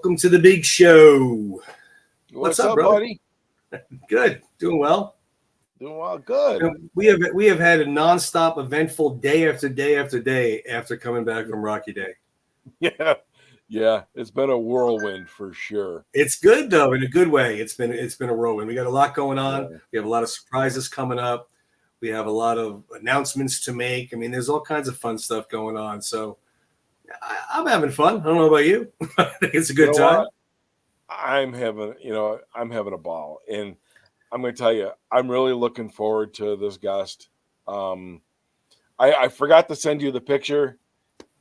Welcome to the big show. What's up, buddy? Good, doing well. Doing well, good. We have had a nonstop, eventful day after day after day after coming back from Rocky Day. Yeah, it's been a whirlwind for sure. It's good though, in a good way. It's been a whirlwind. We got a lot going on. Yeah. We have a lot of surprises coming up. We have a lot of announcements to make. I mean, there's all kinds of fun stuff going on. So I'm having fun. I don't know about you. I think it's a good time. What? I'm having a ball, and I'm going to tell you, I'm really looking forward to this guest. I forgot to send you the picture.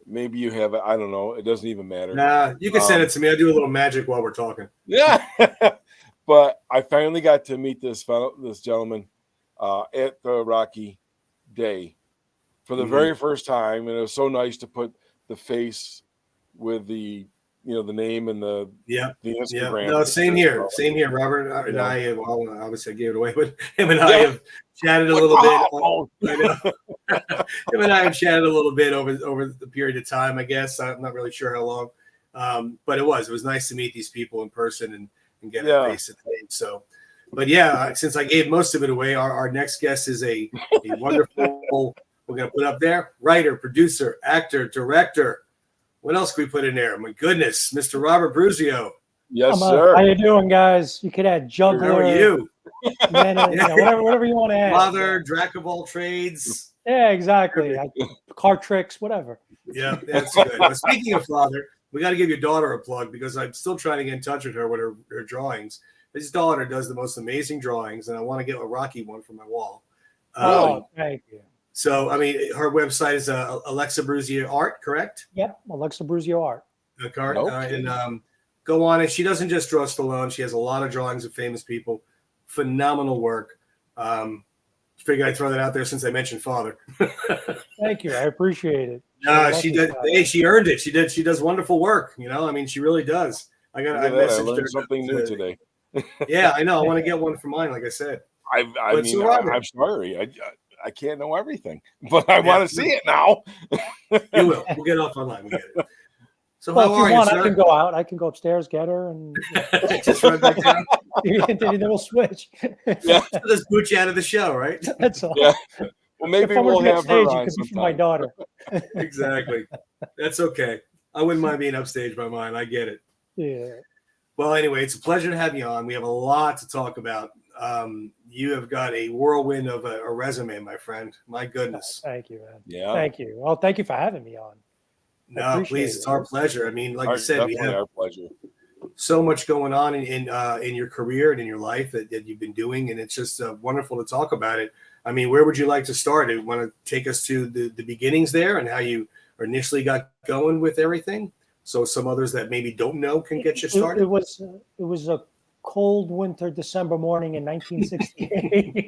Maybe you have it. I don't know. It doesn't even matter. Nah, you can send it to me. I do a little magic while we're talking. Yeah, but I finally got to meet this gentleman at the Rocky Day for the very first time, and it was so nice to put the face with the name and the Instagram. No, same here, Robert and I. Well, obviously I gave it away, but him and I have chatted a little bit. I know. Him and I have chatted a little bit over the period of time. I guess I'm not really sure how long, but it was nice to meet these people in person and get a face to face. So, but since I gave most of it away, our next guest is a wonderful. We're gonna put up there: writer, producer, actor, director. What else can we put in there? My goodness, Mr. Robert Bruzio. Yes, sir. How you doing, guys? You could add juggler. How are you? Whatever you want to add. Father, Jack of all trades. Yeah, exactly. Card tricks, whatever. Yeah, that's good. Well, speaking of father, we got to give your daughter a plug because I'm still trying to get in touch with her with her drawings. His daughter does the most amazing drawings, and I want to get a Rocky one for my wall. Thank you. So, I mean, her website is Alexa Bruzio Art, correct? Yeah, Alexa Bruzio Art. And go on it. She doesn't just draw Stallone. She has a lot of drawings of famous people. Phenomenal work. Figured I'd throw that out there since I mentioned father. Thank you. I appreciate it. She did. Hey, she earned it. She does wonderful work. I mean, she really does. I messaged her something new today. Yeah, I know. I want to get one for mine, like I said. I'm sorry. I can't know everything, but I want to see it now. You will. We'll get it off online. We'll get it. So well, how if you are want, you, sir? I can go out. I can go upstairs, get her, and just run back down. Then we'll switch. Yeah, just boot you out of the show, right? That's all. Yeah. Well, maybe we'll have her on sometime. For my daughter. Exactly. That's okay. I wouldn't mind being upstaged by mine. I get it. Yeah. Well, anyway, it's a pleasure to have you on. We have a lot to talk about. You have got a whirlwind of a resume, my friend. My goodness. Thank you, man. Yeah. Thank you. Well, thank you for having me on. No, please. It's our pleasure. I mean, like you said, we have our pleasure. So much going on in your career and in your life that you've been doing, and it's just wonderful to talk about it. I mean, where would you like to start? Do you want to take us to the beginnings there and how you initially got going with everything? So some others that maybe don't know can get you started. It was a cold winter December morning in 1968.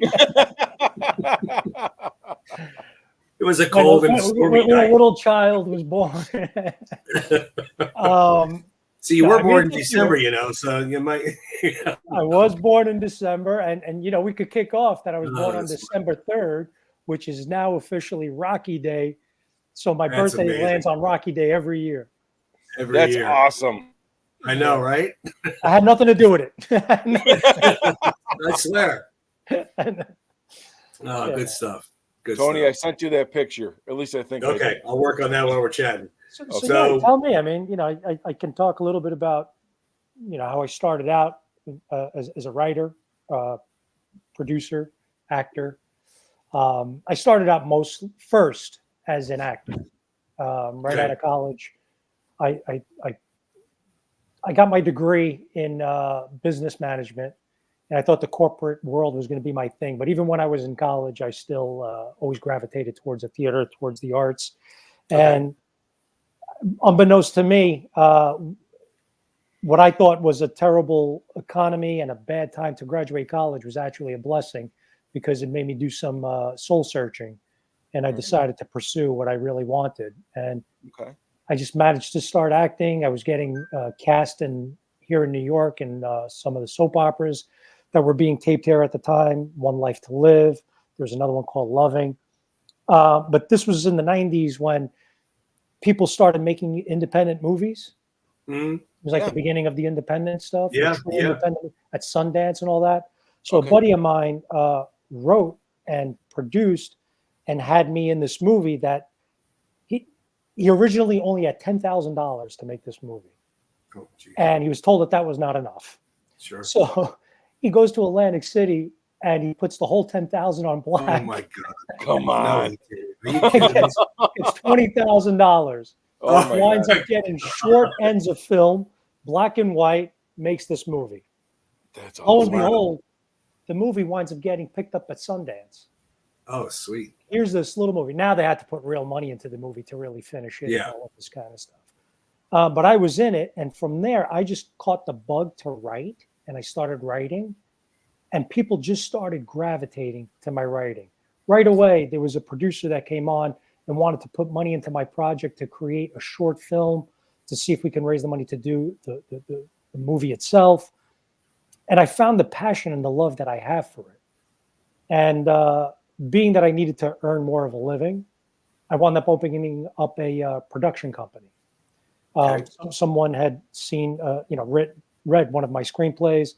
It was a cold and stormy night. A little child was born. So you were born in December, so you might. I was born in December, and we could kick off that I was born on December 3rd, which is now officially Rocky Day. So my birthday lands on Rocky Day every year. That's awesome. I know, right? I had nothing to do with it. I swear. Good stuff. Good Tony, stuff. I sent you that picture. At least I think. Okay, I'll work on that while we're chatting. So tell me. I mean, I can talk a little bit about, how I started out as a writer, producer, actor. I started out first as an actor. Right out of college, I got my degree in business management, and I thought the corporate world was going to be my thing. But even when I was in college, I still always gravitated towards the theater, towards the arts. Okay. And unbeknownst to me, what I thought was a terrible economy and a bad time to graduate college was actually a blessing, because it made me do some soul searching, and I decided to pursue what I really wanted. And I just managed to start acting. I was getting cast here in New York in some of the soap operas that were being taped here at the time. One Life to Live. There's another one called Loving. But this was in the 90s when people started making independent movies. Mm-hmm. was like the beginning of the independent stuff. Yeah, Independent at Sundance and all that. So a Okay. buddy of mine wrote and produced and had me in this movie that he originally only had $10,000 to make this movie. Oh, geez. And he was told that was not enough. Sure. So he goes to Atlantic City and he puts the whole 10,000 on black. Oh my God! Come on. No, are you kidding me? It's $20,000. Oh my Winds God. up getting short ends of film, black and white, makes this movie. That's Lo and awesome. behold, the movie winds up getting picked up at Sundance. Oh, sweet. Here's this little movie. Now they had to put real money into the movie to really finish it Yeah. and all of this kind of stuff. But I was in it, and from there, I just caught the bug to write, and I started writing, and people just started gravitating to my writing. Right away, there was a producer that came on and wanted to put money into my project to create a short film to see if we can raise the money to do the movie itself. And I found the passion and the love that I have for it. And being that I needed to earn more of a living, I wound up opening up a production company. Someone had seen, read one of my screenplays,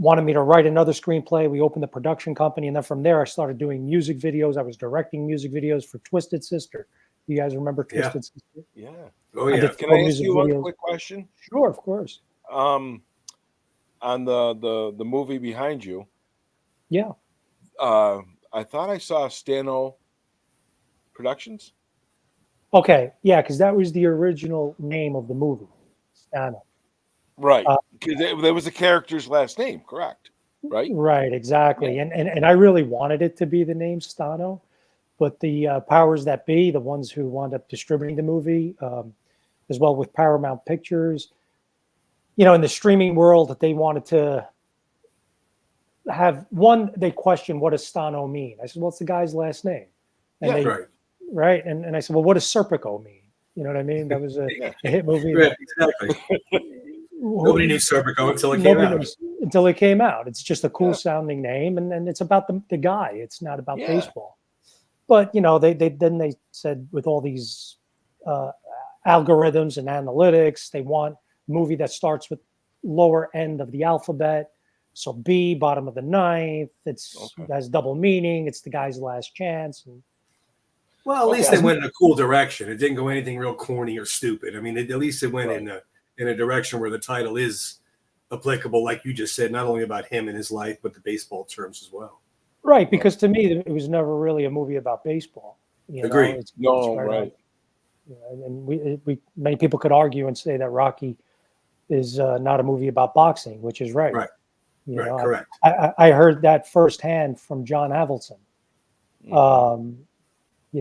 wanted me to write another screenplay. We opened the production company, and then from there, I started doing music videos. I was directing music videos for Twisted Sister. You guys remember Twisted Sister? Yeah. Oh yeah. Can I ask you one quick question? Sure, of course. On the movie behind you, Yeah. I thought I saw Stano Productions. Okay. Yeah, because that was the original name of the movie, Stano. Right. Because there was a character's last name, correct? Right. Right. Exactly. Yeah. And I really wanted it to be the name Stano, but the powers that be, the ones who wound up distributing the movie, as well with Paramount Pictures, in the streaming world, that they wanted to have they questioned, what does Stano mean? I said, well, it's the guy's last name. And Right. And I said, well, what does Serpico mean? You know what I mean? That was a hit movie. Right, exactly. Nobody knew Serpico until it came out. Until it came out. It's just a cool sounding name, and it's about the guy. It's not about baseball. But they said, with all these algorithms and analytics, they want a movie that starts with lower end of the alphabet. So B, bottom of the ninth. It has double meaning. It's the guy's last chance. Well, at least they went in a cool direction. It didn't go anything real corny or stupid. I mean, at least it went in a direction where the title is applicable, like you just said, not only about him and his life, but the baseball terms as well. Right, because to me, it was never really a movie about baseball. Agreed. Right. And many people could argue and say that Rocky is not a movie about boxing, which is right. Right. Correct. I heard that firsthand from John Avildsen.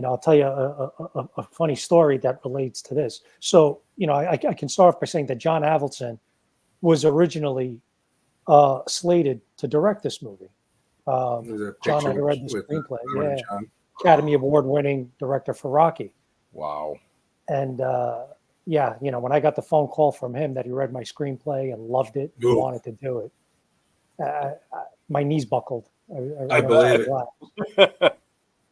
I'll tell you a funny story that relates to this. So, I can start off by saying that John Avildsen was originally slated to direct this movie. John had read the screenplay. Academy Award-winning director for Rocky. Wow. And when I got the phone call from him that he read my screenplay and loved it, and wanted to do it, my knees buckled. I believe it.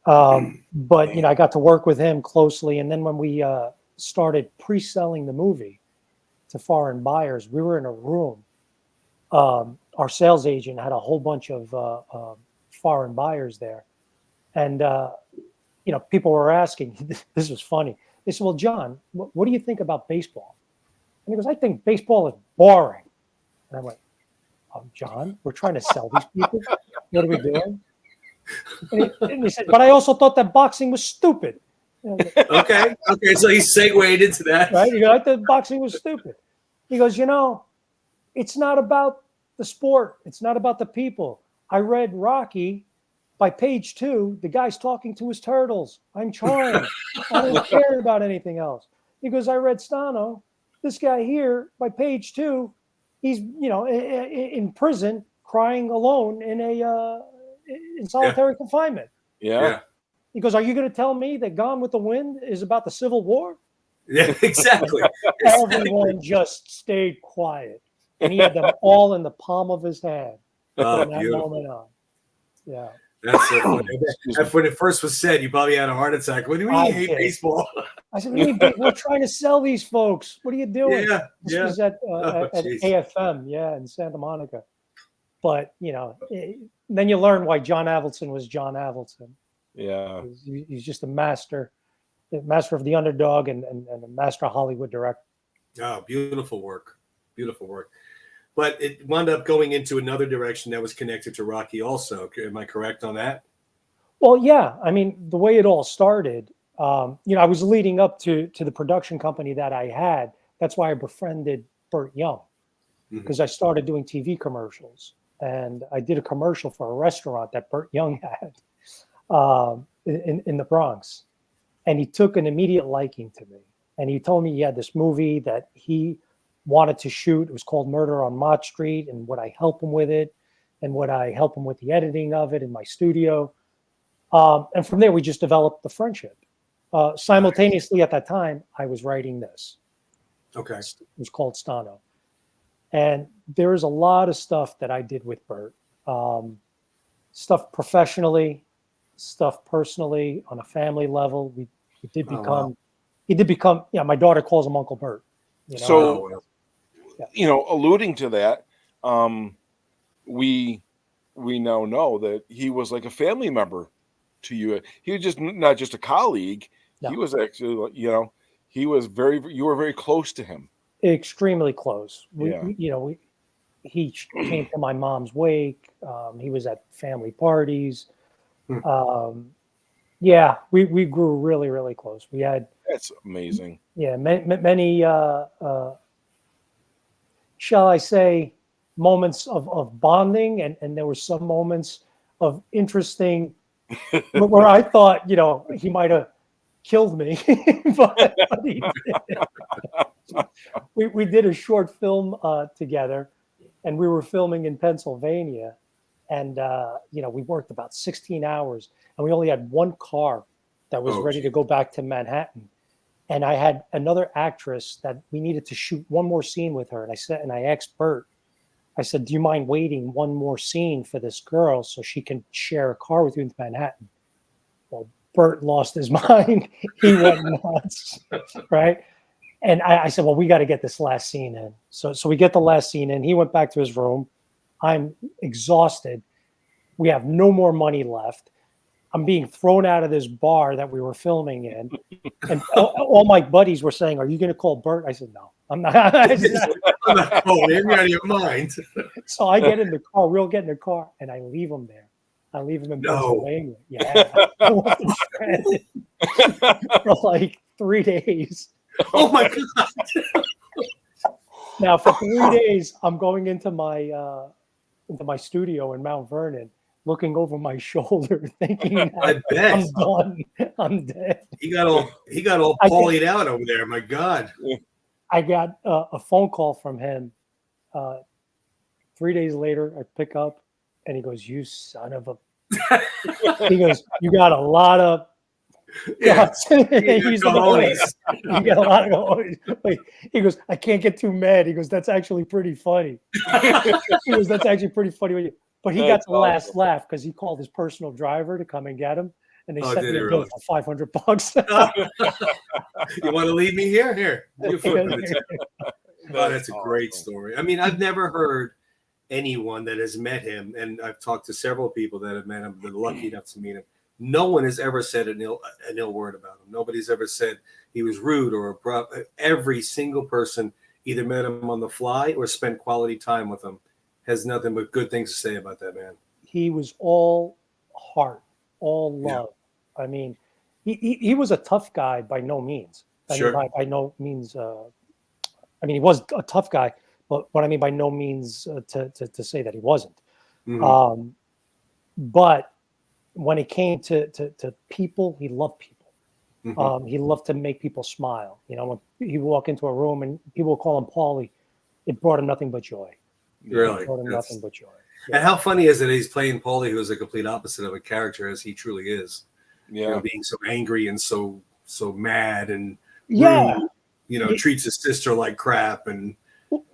But I got to work with him closely, and then when we started pre-selling the movie to foreign buyers, we were in a room. Our sales agent had a whole bunch of foreign buyers there, and people were asking. This was funny. They said, "Well, John, what do you think about baseball?" And he goes, "I think baseball is boring." And I went, "John, we're trying to sell these people. What are we doing?" And he said, "But I also thought that boxing was stupid." Okay, so he segued into that. Right? He goes, "I thought boxing was stupid." He goes, "It's not about the sport. It's not about the people. I read Rocky. By page 2, the guy's talking to his turtles. I'm trying. I don't care about anything else." He goes, "I read Stano. This guy here, by page 2, he's in prison, crying alone in solitary confinement." Yeah. He goes, "Are you going to tell me that Gone with the Wind is about the Civil War?" Yeah, exactly. Everyone just stayed quiet, and he had them all in the palm of his hand from that moment on. Yeah. That's so funny. When it first was said, you probably had a heart attack. What do you mean you hate baseball? I said, we're trying to sell these folks. What are you doing? Yeah, this was at geez. AFM, in Santa Monica. But, then you learn why John Avildsen was John Avildsen. Yeah. He's just a master of the underdog and a master Hollywood director. Oh, beautiful work. Beautiful work. But it wound up going into another direction that was connected to Rocky also. Am I correct on that? Well, yeah. I mean, the way it all started, I was leading up to the production company that I had. That's why I befriended Burt Young, because I started doing TV commercials. And I did a commercial for a restaurant that Burt Young had in the Bronx. And he took an immediate liking to me. And he told me he had this movie that he wanted to shoot. It was called Murder on Mott Street, and would I help him with it, and would I help him with the editing of it in my studio. And from there, we just developed the friendship. Simultaneously at that time, I was writing this. Okay. It was called Stano. And there is a lot of stuff that I did with Burt. Stuff professionally, stuff personally, on a family level. He did become, my daughter calls him Uncle Burt. So, alluding to that, we now know that he was like a family member to you. He was just not just a colleague. No. He was actually, you were very close to him. Extremely close. He came to my mom's wake. He was at family parties. We grew really, really close. We had. That's amazing. Yeah, many shall I say, moments of bonding, and there were some moments of interesting where I thought, he might have killed me, but he did. We did a short film together, and we were filming in Pennsylvania, and we worked about 16 hours, and we only had one car that was ready to go back to Manhattan. And I had another actress that we needed to shoot one more scene with her. And I asked Burt, I said, do you mind waiting one more scene for this girl so she can share a car with you in Manhattan? Well, Burt lost his mind. He went nuts, right? And I said, well, we got to get this last scene in. So we get the last scene in. He went back to his room. I'm exhausted. We have no more money left. I'm being thrown out of this bar that we were filming in. And all my buddies were saying, are you going to call Burt? I said, no, I'm not. I'm not calling him. You're out of your mind. So I get in the car. We'll get in the car, and I leave him there. I leave him in Pennsylvania. Yeah. For like 3 days. Oh, my God. Now, for 3 days, I'm going into my studio in Mount Vernon, looking over my shoulder, thinking, I bet I'm done. I'm dead. He got all polyed out over there. My God. I got a phone call from him 3 days later. I pick up, and he goes, "You son of a." He goes, "You got a lot of." Yeah. You got a lot of. He goes, "I can't get too mad." He goes, "That's actually pretty funny." He goes, "That's actually pretty funny." But he got the last laugh because he called his personal driver to come and get him, and they sent me a bill for $500. You want to leave me here? Here. Oh, that's a great story. I mean, I've never heard anyone that has met him, and I've talked to several people that have met him, been lucky enough to meet him. No one has ever said an ill word about him. Nobody's ever said he was rude or abrupt. Every single person either met him on the fly or spent quality time with him has nothing but good things to say about that man. He was all heart, all love. Yeah. I mean, he was a tough guy by no means. By no means. I mean, he was a tough guy, but what I mean by no means to say that he wasn't. Mm-hmm. But when it came to people, he loved people. Mm-hmm. He loved to make people smile. When he would walk into a room and people would call him Paulie, it brought him nothing but joy. Really? Nothing but joy. Yeah. And how funny is it he's playing Paulie, who is a complete opposite of a character as he truly is. Yeah. Being so angry and so mad and rude, treats his sister like crap. And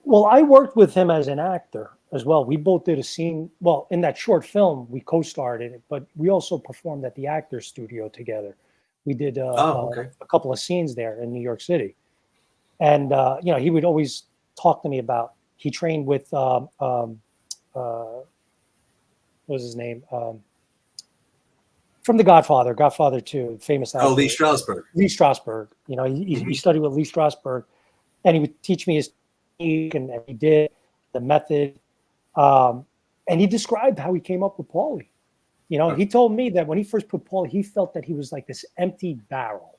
well, I worked with him as an actor as well. We both did a scene. Well, in that short film, we co-starred in it, but we also performed at the Actors Studio together. We did a couple of scenes there in New York City. And, you know, he would always talk to me about, he trained with, what was his name? From The Godfather, Godfather 2, famous actor. Oh, Lee Strasberg. Lee Strasberg. You know, he studied with Lee Strasberg, and he would teach me his technique, and he did the method. And he described how he came up with Paulie. You know, he told me that when he first put Paulie, he felt that he was like this empty barrel.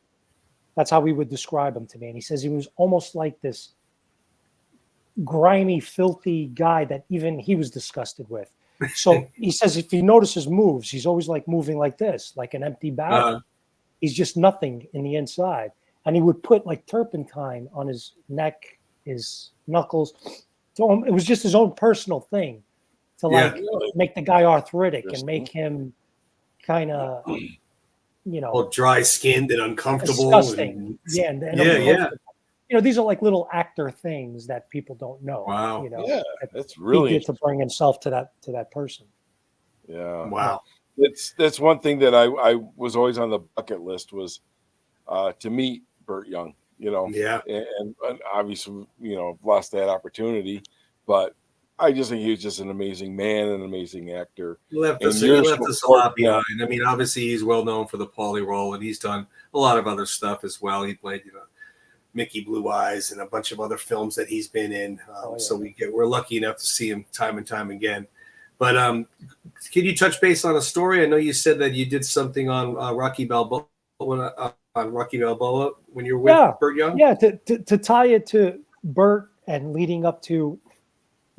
That's how he would describe him to me. And he says he was almost like this grimy, filthy guy that even he was disgusted with. So he says if you notice his moves, he's always like moving like this, like an empty barrel. He's just nothing in the inside. And he would put like turpentine on his neck, his knuckles. So it was just his own personal thing to like make the guy arthritic and make him kind of, you know, all dry skinned and uncomfortable. Disgusting. You know, these are like little actor things that people don't know. Wow. You know, that's really he did to bring himself to that person. Yeah. Wow. That's one thing that I was always on the bucket list was to meet Burt Young, you know. Yeah. And obviously, you know, lost that opportunity, but I just think he was just an amazing man, an amazing actor. He left us a lot behind. I mean, obviously he's well known for the Paulie role, and he's done a lot of other stuff as well. He played, you know, Mickey Blue Eyes and a bunch of other films that he's been in. So we're lucky enough to see him time and time again. But can you touch base on a story? I know you said that you did something on Rocky Balboa when you were with Burt Young. Yeah, to tie it to Burt and leading up to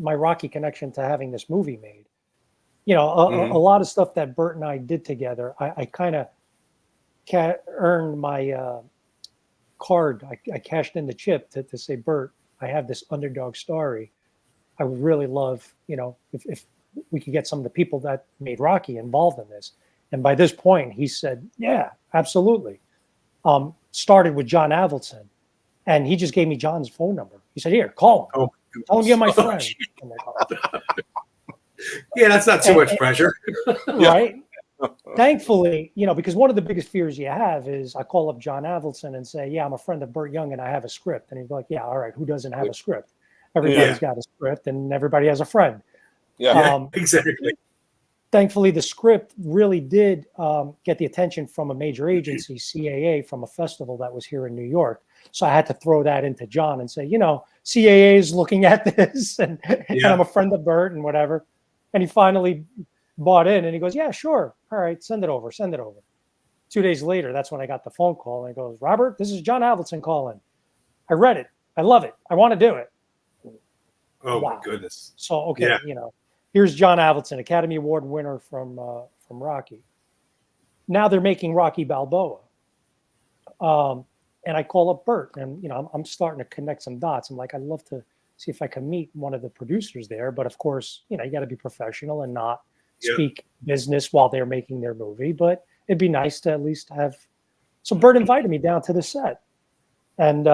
my Rocky connection to having this movie made. You know, a lot of stuff that Burt and I did together, I kind of earned my card. I cashed in the chip to say, Burt, I have this underdog story. I would really love, you know, if we could get some of the people that made Rocky involved in this. And by this point, he said, yeah, absolutely. Started with John Avildsen. And he just gave me John's phone number. He said, here, call him. Tell him you're my friend. Yeah, that's not too much pressure. Right? Thankfully, you know, because one of the biggest fears you have is I call up John Avildsen and say, yeah, I'm a friend of Burt Young and I have a script. And he's like, yeah, all right, who doesn't have a script? Everybody's got a script and everybody has a friend. Yeah, exactly. Thankfully, the script really did get the attention from a major agency, CAA, from a festival that was here in New York. So I had to throw that into John and say, you know, CAA is looking at this and I'm a friend of Burt and whatever. And he finally bought in and he goes, yeah, sure. All right, send it over. 2 days later, that's when I got the phone call and he goes, Robert, this is John Avildsen calling. I read it. I love it. I want to do it. Oh, my goodness. So, okay, you know, here's John Avildsen, Academy Award winner from Rocky. Now they're making Rocky Balboa. And I call up Burt and, you know, I'm starting to connect some dots. I'm like, I'd love to see if I can meet one of the producers there. But of course, you know, you got to be professional and not speak business while they're making their movie. But it'd be nice to at least have. So Burt invited me down to the set. And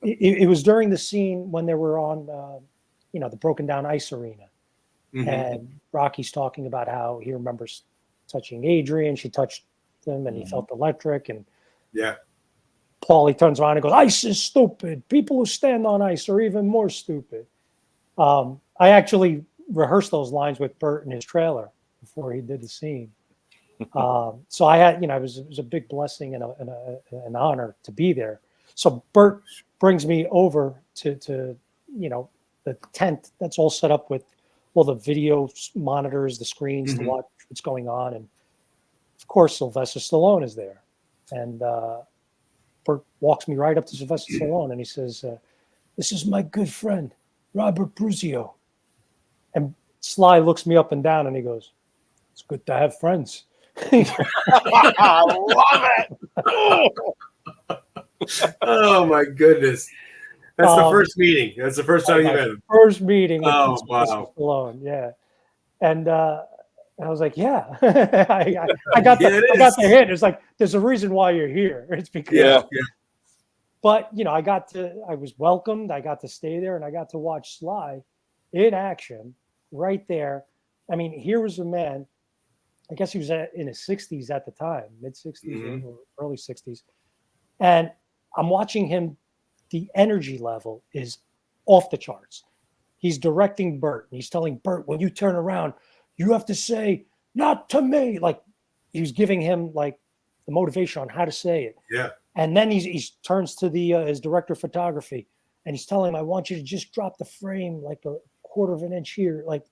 it was during the scene when they were on, you know, the broken down ice arena. And Rocky's talking about how he remembers touching Adrian. She touched him and he felt electric. And Paulie turns around and goes, ice is stupid. People who stand on ice are even more stupid. I actually rehearsed those lines with Burt in his trailer before he did the scene. So I had, you know, it was a big blessing and an honor to be there. So Burt brings me over to you know, the tent that's all set up with all the video monitors, the screens to watch what's going on. And of course, Sylvester Stallone is there. And Burt walks me right up to Sylvester Stallone and he says, this is my good friend, Robert Bruzio. And Sly looks me up and down and he goes, it's good to have friends. I love it. Oh, my goodness. That's the first meeting. That's the first time you met him. First meeting. Oh, wow. Stallone, yeah. And I was like, yeah. I got the hint. It's like, there's a reason why you're here. It's because But, you know, I was welcomed. I got to stay there and I got to watch Sly in action right there. I mean, here was a man, I guess he was in his 60s at the time, mid 60s or early 60s. And I'm watching him. The energy level is off the charts. He's directing Burt, and he's telling Burt, when you turn around, you have to say, not to me. Like, he was giving him like the motivation on how to say it. Yeah. And then he turns to the his director of photography, and he's telling him, I want you to just drop the frame like a quarter of an inch here, like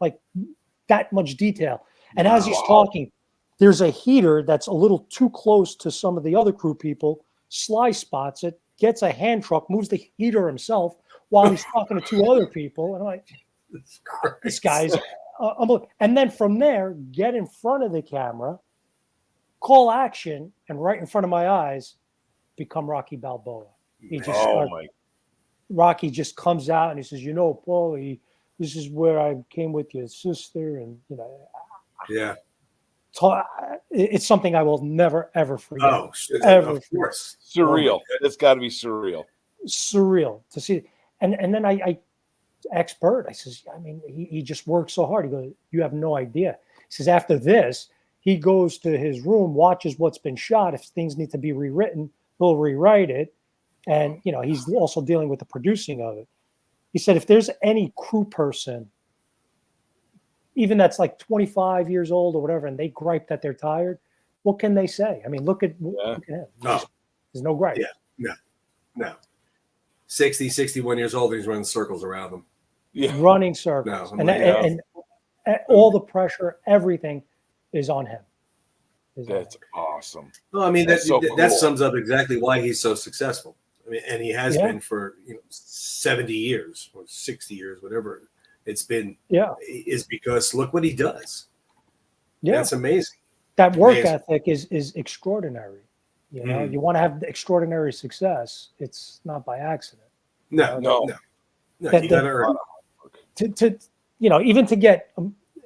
that much detail. And as he's talking, there's a heater that's a little too close to some of the other crew people. Sly spots it, gets a hand truck, moves the heater himself while he's talking to two other people. And I'm like, this guy's unbelievable. And then from there, get in front of the camera, call action, and right in front of my eyes, become Rocky Balboa. He just Rocky just comes out and he says, Paulie, this is where I came with your sister. And, yeah. It's something I will never, ever forget. Oh, ever. Of course. Surreal. It's got to be surreal. Surreal to see. And then I asked Burt, I says, I mean, he just works so hard. He goes, you have no idea. He says, after this, he goes to his room, watches what's been shot. If things need to be rewritten, he'll rewrite it. And, he's also dealing with the producing of it. He said, if there's any crew person, even that's like 25 years old or whatever, and they gripe that they're tired, what can they say? I mean, look at him. No. There's no gripe. Yeah, no. 60, 61 years old, he's running circles around them. Yeah. Running circles. No, and all the pressure, everything is on him. That's awesome. Well, I mean, so that cool. sums up exactly why he's so successful. I mean, and he has been for 70 years or 60 years, whatever it's been. Yeah, is because look what he does. Yeah, that's amazing. That work ethic is extraordinary. You want to have extraordinary success. It's not by accident. No. You got to earn it. Even to get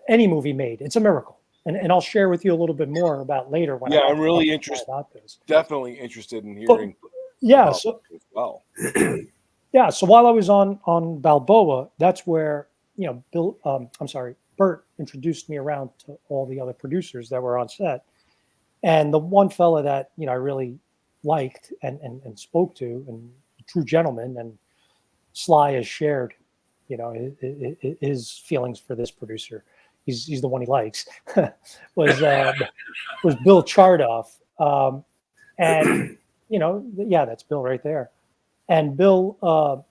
any movie made, it's a miracle. And I'll share with you a little bit more about later. When I'm really interested. About this. Definitely interested in hearing. So as well. So while I was on Balboa, that's where Burt introduced me around to all the other producers that were on set, and the one fella that I really liked and spoke to, and a true gentleman, and Sly has shared, his feelings for this producer. He's the one he likes. was Bill Chardoff, and that's Bill right there. And Bill,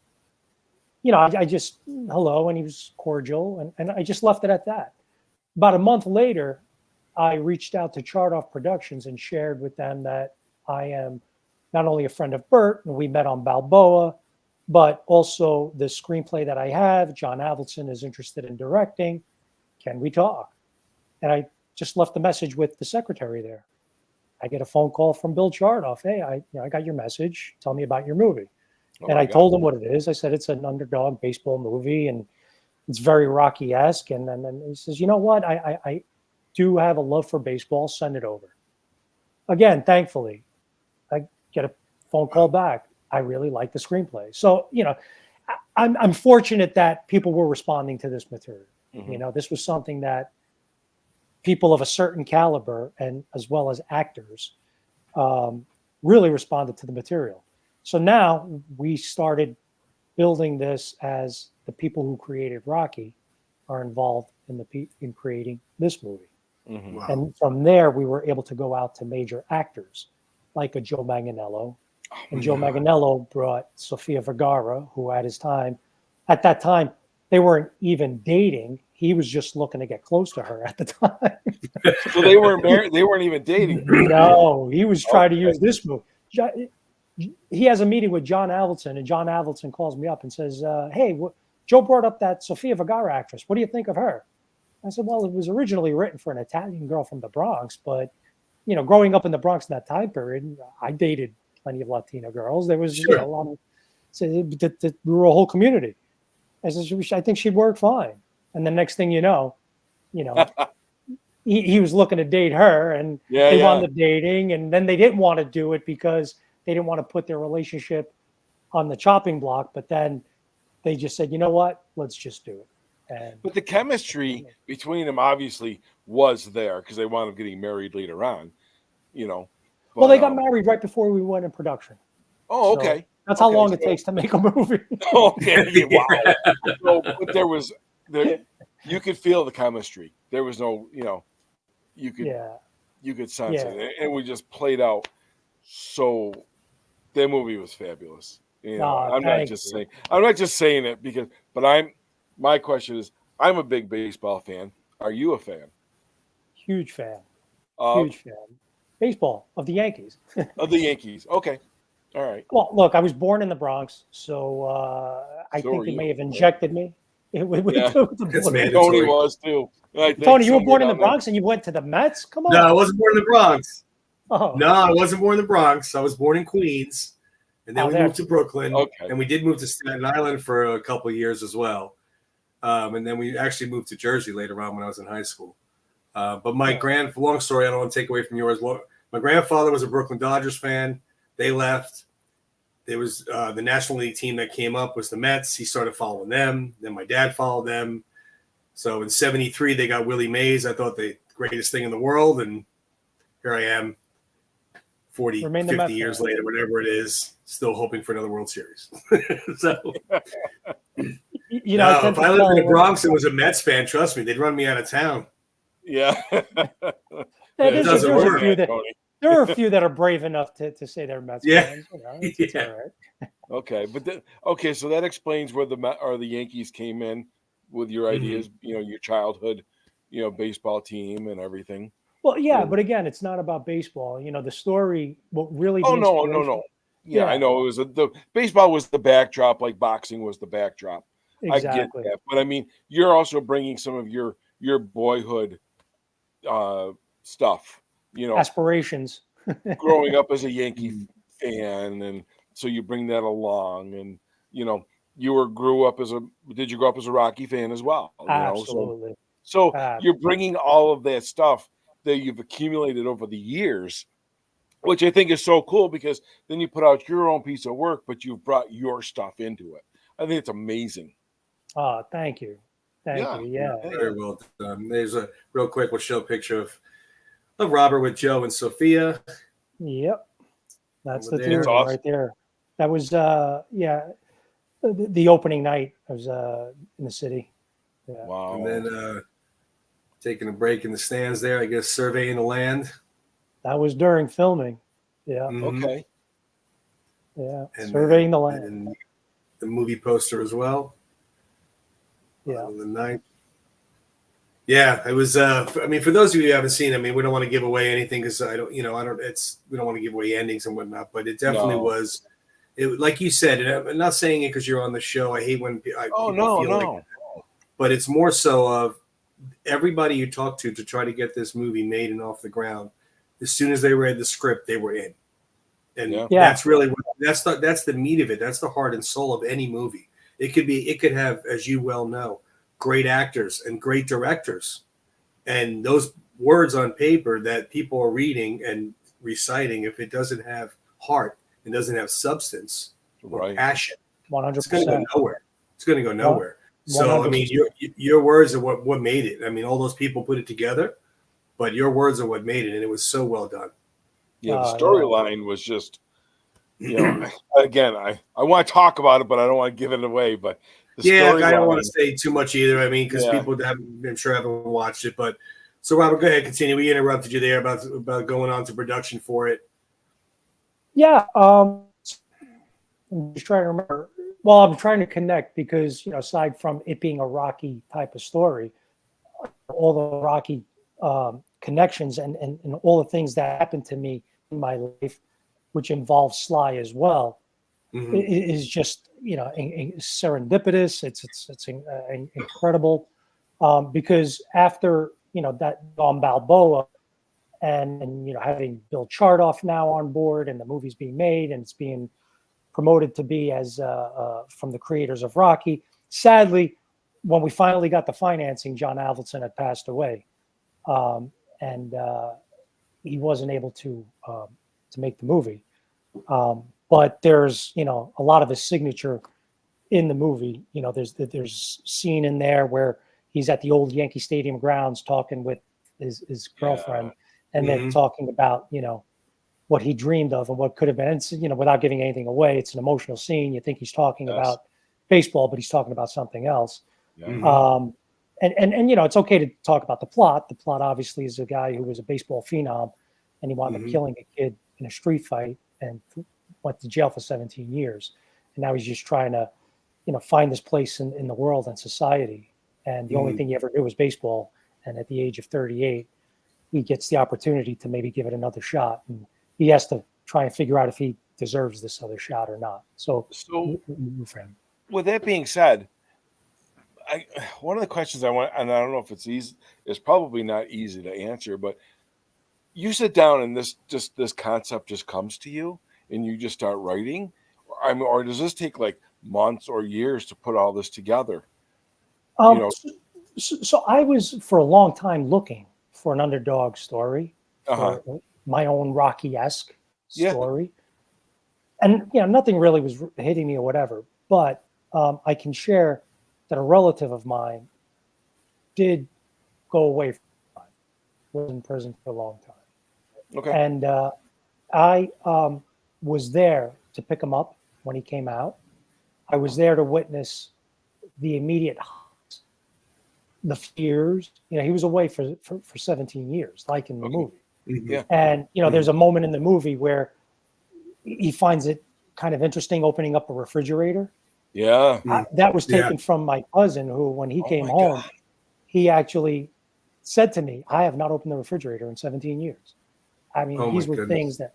I just hello, and he was cordial, and I just left it at that. About a month later, I reached out to Chardoff Productions and shared with them that I am not only a friend of Burt, and we met on Balboa, but also the screenplay that I have, John Avildsen is interested in directing. Can we talk? And I just left the message with the secretary there. I get a phone call from Bill Chardoff. Hey, I got your message. Tell me about your movie. And I told him what it is. I said, it's an underdog baseball movie, and it's very Rocky-esque. And then he says, you know what? I do have a love for baseball. Send it over. Again, thankfully, I get a phone call back. I really like the screenplay. So, I'm fortunate that people were responding to this material. Mm-hmm. This was something that people of a certain caliber, and as well as actors, really responded to the material. So now we started building this as the people who created Rocky are involved in creating this movie. Mm-hmm. Wow. And from there, we were able to go out to major actors like a Joe Manganiello. And Joe Manganiello brought Sofia Vergara, who at that time, they weren't even dating. He was just looking to get close to her at the time. So they weren't married. They weren't even dating. No, he was trying to use this movie. He has a meeting with John Avildsen, and John Avildsen calls me up and says, hey, Joe brought up that Sofia Vergara actress. What do you think of her? I said, well, it was originally written for an Italian girl from the Bronx, but, growing up in the Bronx in that time period, I dated plenty of Latina girls. There was a lot of, we were a whole community. I said, I think she'd work fine. And the next thing you know, he was looking to date her, and they wound up dating, and then they didn't want to do it because they didn't want to put their relationship on the chopping block. But then they just said, you know what? Let's just do it. And But the chemistry between them obviously was there because they wound up getting married later on, you know. But, well, they got married right before we went in production. Oh, So okay. that's how long it takes to make a movie. Okay, wow. So, but you could feel the chemistry. There was no, you could sense it, and we just played out. So that movie was fabulous. I'm not just saying it because, but my question is, I'm a big baseball fan. Are you a fan? Huge fan. Huge fan. Baseball of the Yankees. Of the Yankees. Okay. All right. Well, look, I was born in the Bronx, so I think they may have injected me. Tony was too. Tony, you were born in the Bronx and you went to the Mets? Come on. No, I wasn't born in the Bronx. Oh. No, I wasn't born in the Bronx. I was born in Queens. And then we moved to Brooklyn. Okay. And we did move to Staten Island for a couple of years as well. And then we actually moved to Jersey later on when I was in high school. But my long story, I don't want to take away from yours. My grandfather was a Brooklyn Dodgers fan. They left. There was the National League team that came up was the Mets. He started following them. Then my dad followed them. So in '73, they got Willie Mays. I thought the greatest thing in the world. And here I am 40, 50 years later, whatever it is, still hoping for another World Series. So, if I lived in the Bronx and was a Mets fan, trust me, they'd run me out of town. Yeah. It doesn't work. There are a few that are brave enough to say they're Mets fans. It's all right. Okay. So that explains where the Yankees came in with your ideas, your childhood, baseball team and everything. Well, yeah, but again, it's not about baseball. The story, what really. Oh, no. Yeah, I know. It was the baseball was the backdrop, like boxing was the backdrop. Exactly. I get that. But I mean, you're also bringing some of your boyhood stuff, aspirations. Growing up as a Yankee fan, and so you bring that along, and did you grow up as a Rocky fan as well? Absolutely. So you're bringing all of that stuff that you've accumulated over the years, which I think is so cool because then you put out your own piece of work, but you've brought your stuff into it. I think it's amazing. Oh, thank you. Thank you. Yeah. Very well done. There's a real quick, we'll show a picture of Robert with Joe and Sophia. Yep. That's the theater right there. That was, the opening night. I was in the city. Yeah. Wow. And then taking a break in the stands there, I guess, surveying the land. That was during filming. Yeah. Mm-hmm. Okay. Yeah. And surveying the land. And the movie poster as well. Yeah. On the 9th. Yeah, it was. For those of you who haven't seen, we don't want to give away anything because we don't want to give away endings and whatnot. But it definitely was. It, like you said, and I'm not saying it because you're on the show. I hate when people feel like, but it's more so of everybody you talk to try to get this movie made and off the ground. As soon as they read the script, they were in, and that's really that's the meat of it. That's the heart and soul of any movie. It could have, as you well know, great actors and great directors, and those words on paper that people are reading and reciting, if it doesn't have heart and doesn't have substance or passion, 100%, it's going to go nowhere. It's going to go nowhere. 100%. So your words are what made it. All those people put it together, but your words are what made it, and it was so well done. Yeah, the storyline was just, again, I want to talk about it, but I don't want to give it away. But I don't want to say too much either. Because people haven't watched it. But so, Robert, go ahead, continue. We interrupted you there about going on to production for it. Yeah, I'm just trying to remember. Well, I'm trying to connect because aside from it being a Rocky type of story, all the Rocky connections and all the things that happened to me in my life, which involves Sly as well, is just serendipitous. It's incredible because after that Don Balboa and having Bill Chardoff now on board and the movie's being made and it's being promoted to be as from the creators of Rocky. Sadly, when we finally got the financing, John Avildsen had passed away, and he wasn't able to make the movie. But there's a lot of his signature in the movie. You know, there's scene in there where he's at the old Yankee Stadium grounds talking with his girlfriend, and then talking about, you know, what he dreamed of and what could have been. It's, you know, without giving anything away, it's an emotional scene. You think he's talking about baseball, but he's talking about something else. And you know, it's okay to talk about the plot. The plot obviously is a guy who was a baseball phenom, and he wound up killing a kid in a street fight and went to jail for 17 years. And now he's just trying to, you know, find his place in the world and society. And the only thing he ever knew was baseball. And at the age of 38, he gets the opportunity to maybe give it another shot. And he has to try and figure out if he deserves this other shot or not. So with that being said, one of the questions I want, and I don't know if it's easy, it's probably not easy to answer, but you sit down and this concept just comes to you and you just start writing? I mean, or does this take like months or years to put all this together? You know? So I was for a long time looking for an underdog story, for my own Rocky-esque story. And, you know, nothing really was hitting me or whatever, but I can share that a relative of mine did go away from time, was in prison for a long time. Okay. And I was there to pick him up when he came out. I was there to witness the immediate highs, the fears. You know, he was away for 17 years, like in the movie. Yeah. And, you know, there's a moment in the movie where he finds it kind of interesting opening up a refrigerator. Yeah. That was taken from my cousin, who, when he came home, he actually said to me, I have not opened the refrigerator in 17 years. I mean, these were things that,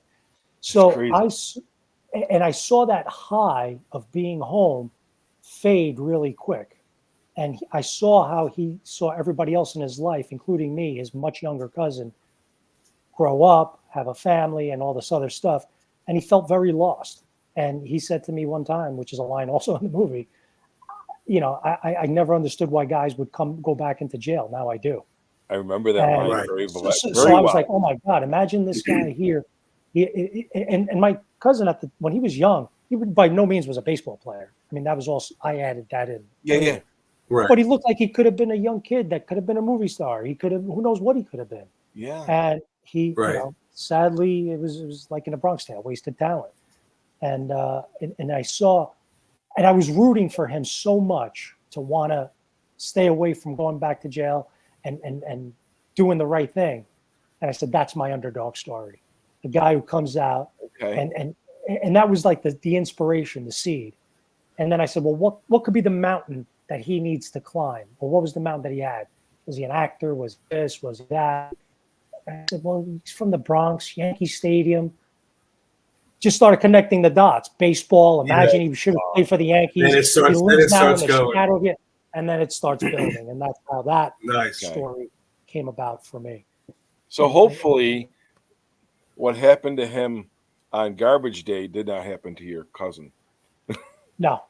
so I saw that high of being home fade really quick. And I saw how he saw everybody else in his life, including me, his much younger cousin, grow up, have a family, and all this other stuff. And he felt very lost. And he said to me one time, which is a line also in the movie, you know, I never understood why guys would go back into jail. Now I do. I remember that line very so well. I was like, oh my God, imagine this guy here. And my cousin when he was young, he by no means was a baseball player. I mean, that was all, I added that in. Yeah. Right. But he looked like he could have been a young kid that could have been a movie star. He could have, who knows what he could have been. Yeah. And he, you know, sadly, it was like in a Bronx Tale, wasted talent. And I saw, and I was rooting for him so much to want to stay away from going back to jail and doing the right thing. And I said, that's my underdog story. The guy who comes out, and that was like the inspiration, the seed. And then I said, well, what could be the mountain that he needs to climb? Well, what was the mountain that he had? Was he an actor? Was this? Was that? And I said, well, he's from the Bronx, Yankee Stadium. Just started connecting the dots. Baseball. Imagine he should have played for the Yankees. Then it starts going. And then it starts building. And that's how that Nice. story came about for me. So hopefully what happened to him on Garbage Day did not happen to your cousin. No.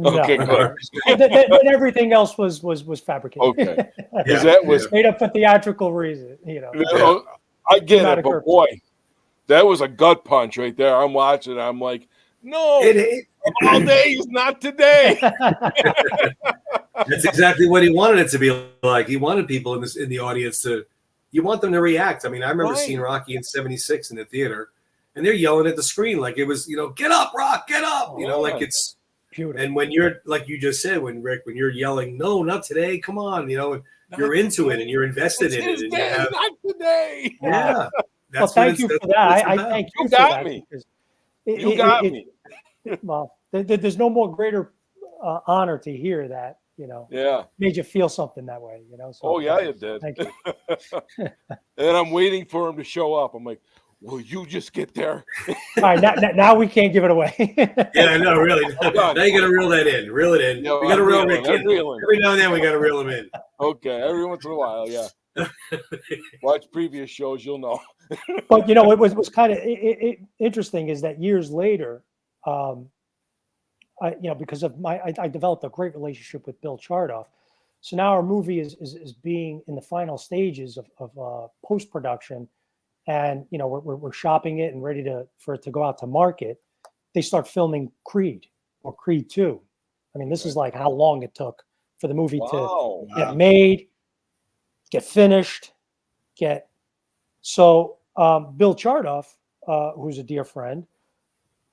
Okay, no. Then everything else was fabricated. Okay. That was made up for theatrical reason, you know. I get it, but boy, that was a gut punch right there. I'm watching. I'm like, no, all day is not today. That's exactly what he wanted it to be like. He wanted people in the audience you want them to react. I mean, I remember seeing Rocky in '76 in the theater, and they're yelling at the screen like it was, you know, get up, Rock, get up. You know, like it's beautiful. And when you're, like you just said, when you're yelling, no, not today, come on, you know, you're into it and you're invested in it. And you have, not today. Yeah. Well, thank you for that. I thank you for that. You got me. Well, there's no more greater honor to hear that, you know. Yeah. Made you feel something that way, you know. So, it did. Thank you. And I'm waiting for him to show up. I'm like, will you just get there? All right, now we can't give it away. Yeah, no, really. Now you got to reel that in. Reel it in. Yeah, we got to reel Rick in. Reeling. Every now and then we got to reel him in. Okay, every once in a while, yeah. Watch previous shows, you'll know. But you know, it was kind of interesting is that years later, because of I developed a great relationship with Bill Chardoff. So now our movie is being in the final stages of post production, and you know we're shopping it and ready for it to go out to market. They start filming Creed or Creed 2, I mean, this is like how long it took for the movie to get Wow. made, get finished, get. So Bill Chardoff, who's a dear friend,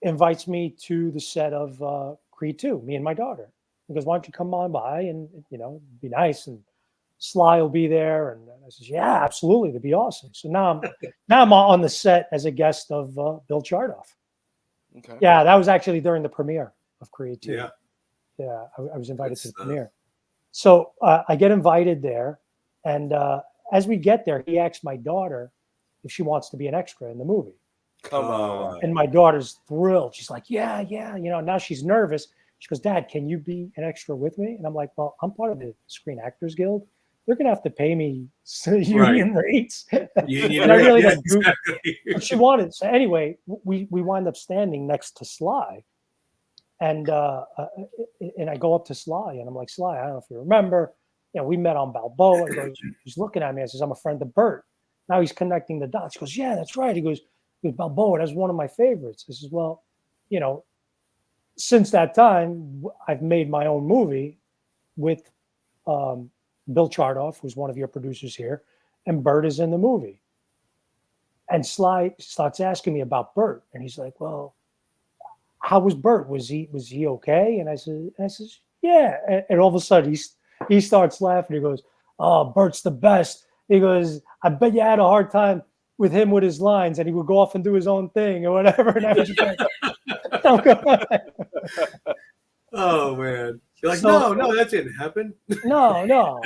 invites me to the set of Creed 2, me and my daughter. He goes, why don't you come on by and, be nice, and Sly will be there. And I says, yeah, absolutely. That'd be awesome. So now I'm on the set as a guest of Bill Chardoff. Okay. Yeah, that was actually during the premiere of Creed 2. Yeah. Yeah, I was invited to the premiere. So I get invited there. And as we get there, he asks my daughter if she wants to be an extra in the movie. Come on. And my daughter's thrilled. She's like, yeah. Now she's nervous. She goes, Dad, can you be an extra with me? And I'm like, well, I'm part of the Screen Actors Guild. They're going to have to pay me union rates. Union rates, really exactly. But she wanted. So anyway, we wind up standing next to Sly. And I go up to Sly, and I'm like, Sly, I don't know if you remember. We met on Balboa. He goes, he's looking at me. I says, I'm a friend of Burt. Now he's connecting the dots. He goes, yeah, that's right. He goes, Balboa, that's one of my favorites. I says, well, since that time, I've made my own movie with Bill Chardoff, who's one of your producers here, and Burt is in the movie. And Sly starts asking me about Burt, and he's like, well, how was Burt? Was he okay? And I says, yeah. And all of a sudden he starts laughing. He goes, oh, Burt's the best. He goes, I bet you had a hard time with him with his lines, and he would go off and do his own thing or whatever. And I was just like, oh man. You're like, no, that didn't happen. No, not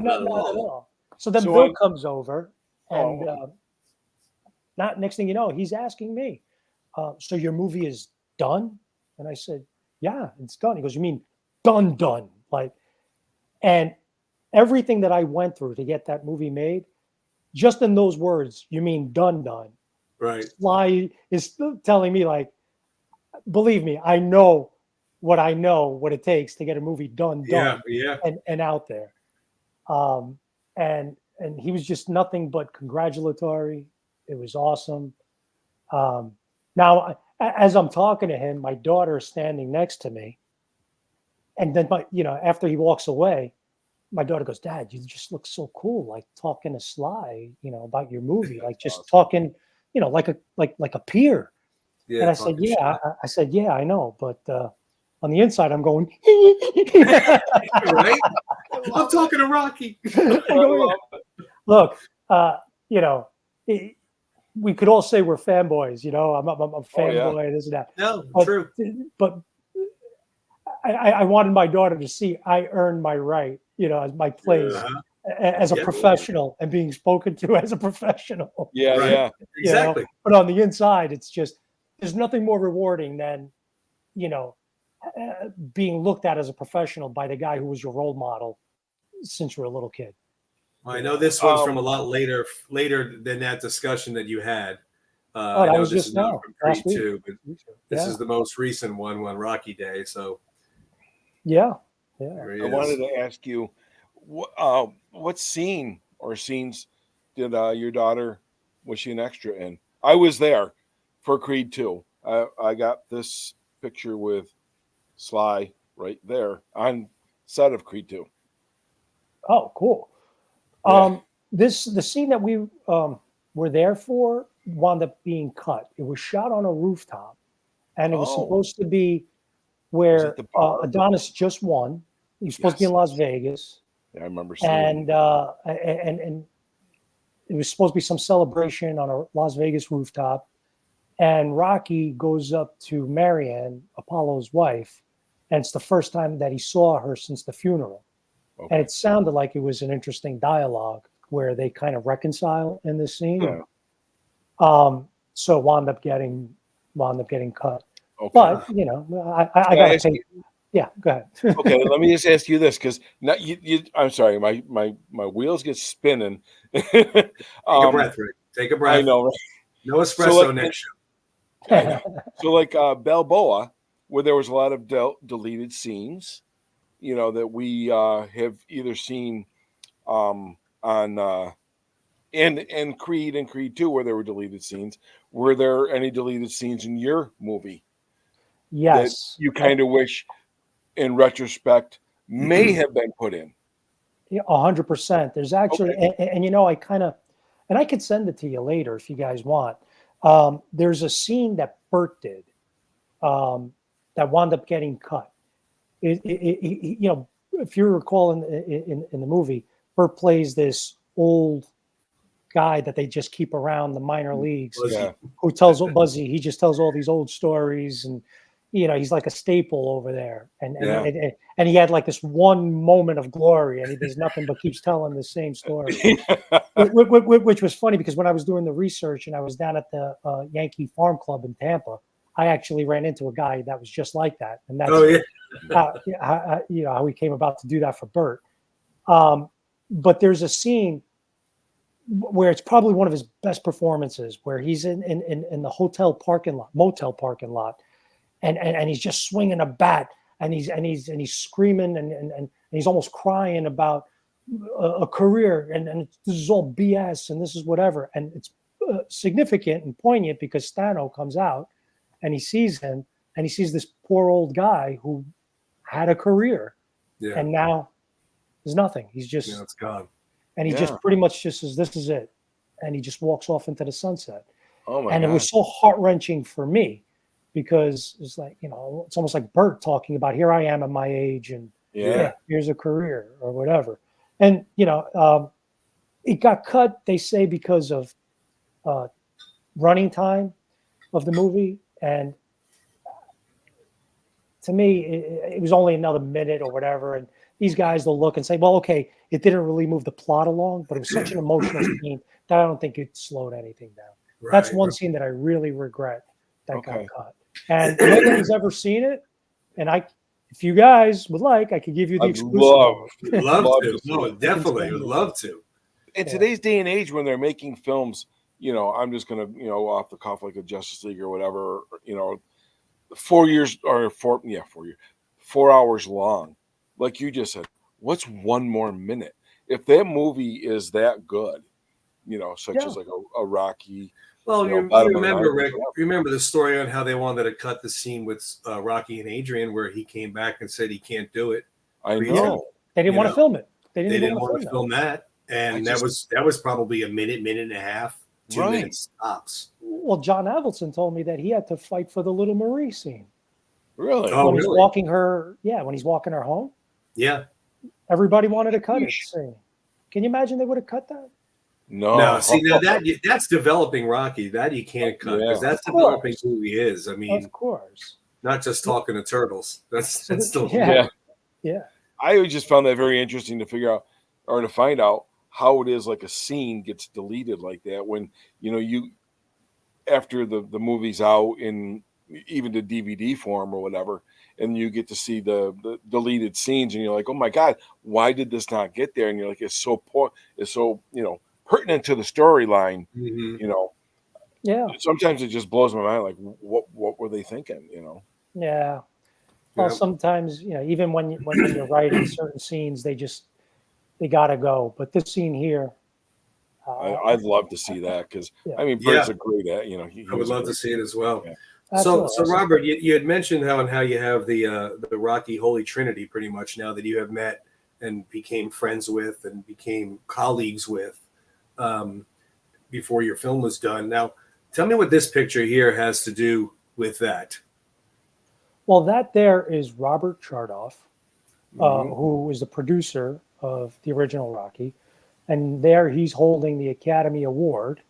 at all. So then Bill comes over, and next thing you know, he's asking me, so your movie is done? And I said, yeah, it's done. He goes, you mean done? Like, and everything that I went through to get that movie made, just in those words, you mean done. Right. Sly is still telling me, like, believe me, I know what it takes to get a movie done. Yeah. And out there. And he was just nothing but congratulatory. It was awesome. Now, as I'm talking to him, my daughter is standing next to me. And then, after he walks away, my daughter goes, Dad, you just look so cool, like talking to Sly, about your movie, like just awesome. Talking, like a peer. Yeah, and I said, yeah, I said, yeah, I know. But on the inside, I'm going, right? I'm talking to Rocky. Look, we could all say we're fanboys, I'm a fanboy, this and that. No, true. But I wanted my daughter to see I earned my right, as my place as a professional and being spoken to as a professional. Yeah, right. Yeah, exactly. But on the inside, it's just, there's nothing more rewarding than, being looked at as a professional by the guy who was your role model since you were a little kid. Well, I know this one's from a lot later than that discussion that you had. That was just now, last week. Too, but this is the most recent one Rocky Day. So, yeah. I wanted to ask you, what scene or scenes did your daughter, was she an extra in? I was there for Creed 2. I got this picture with Sly right there on set of Creed 2. Oh, cool. Yeah. The scene that we were there for wound up being cut. It was shot on a rooftop, and it was supposed to be where Adonis just won. He was supposed to be in Las Vegas. Yeah, I remember seeing and it was supposed to be some celebration on a Las Vegas rooftop. And Rocky goes up to Marianne, Apollo's wife, and it's the first time that he saw her since the funeral. Okay. And it sounded like it was an interesting dialogue where they kind of reconcile in this scene. Yeah. So it wound up getting cut. Okay. But I got to take. Yeah, go ahead. Okay, let me just ask you this, because I'm sorry, my wheels get spinning. Take a breath, Rick. Take a breath. I know, right? No espresso next show. So like Balboa, where there was a lot of deleted scenes, that we have either seen on and Creed and Creed 2, where there were deleted scenes. Were there any deleted scenes in your movie? Yes. That you kind of wish in retrospect, may have been put in. Yeah, 100%. There's actually, Okay. and I kind of, and I could send it to you later if you guys want. There's a scene that Burt did that wound up getting cut. If you recall in the movie, Burt plays this old guy that they just keep around the minor leagues, who tells Buzzy. He just tells all these old stories, and he's like a staple over there. And he had like this one moment of glory, and he does nothing but keeps telling the same story, which was funny because when I was doing the research and I was down at the Yankee Farm Club in Tampa, I actually ran into a guy that was just like that, and that's how he came about to do that for Burt. But there's a scene where it's probably one of his best performances, where he's in the motel parking lot, and he's just swinging a bat, and he's screaming and he's almost crying about a career, and this is all BS, and this is whatever, and it's significant and poignant because Stano comes out and he sees him, and he sees this poor old guy who had a career, and now there's nothing. He's just it's gone. And he just pretty much just says, "This is it," and he just walks off into the sunset. Oh my God. It was so heart-wrenching for me because it's like, it's almost like Burt talking about, here I am at my age, and here's a career or whatever. And it got cut, they say, because of running time of the movie, and to me, it was only another minute or whatever, and these guys will look and say, well, okay, it didn't really move the plot along, but it was such an emotional scene that I don't think it slowed anything down. Right, that's one scene that I really regret that got cut. And nobody's ever seen it. And if you guys would like, I could give you the exclusive. Love to. No, definitely. Would love to. In today's day and age, when they're making films, I'm just going to, off the cuff, like a Justice League or whatever, 4 years or 4 years, 4 hours long. Like you just said, what's one more minute? If that movie is that good, such as like a Rocky. Well, remember, Rick, remember the story on how they wanted to cut the scene with Rocky and Adrian, where he came back and said he can't do it. I know. They didn't want to film it. They didn't want to film that. And that was probably a minute and a half, 2 minutes tops. Well, John Avildsen told me that he had to fight for the little Marie scene. Really? When he's walking her, when he's walking her home. Yeah. Everybody wanted to cut it. Can you imagine they would have cut that? No. See, now that's developing Rocky. That you can't cut because that's developing who he is. I mean, of course, not just talking to turtles. That's still yeah. I just found that very interesting to figure out or to find out how it is like a scene gets deleted like that when you after the movie's out in even the DVD form or whatever, and you get to see the deleted scenes, and you're like, oh my God, why did this not get there? And you're like, it's so poor, it's so pertinent to the storyline. Yeah. Sometimes it just blows my mind. Like, what were they thinking? Yeah. Well, sometimes even when you're writing certain scenes, they gotta go. But this scene here, I'd love to see that because I mean, Bert's a great at. I would love to see it as well. Yeah. So Robert, you had mentioned how you have the Rocky Holy Trinity pretty much now that you have met and became friends with and became colleagues with before your film was done. Now, tell me what this picture here has to do with that. Well, that there is Robert Chardoff, who is the producer of the original Rocky, and there he's holding the Academy Award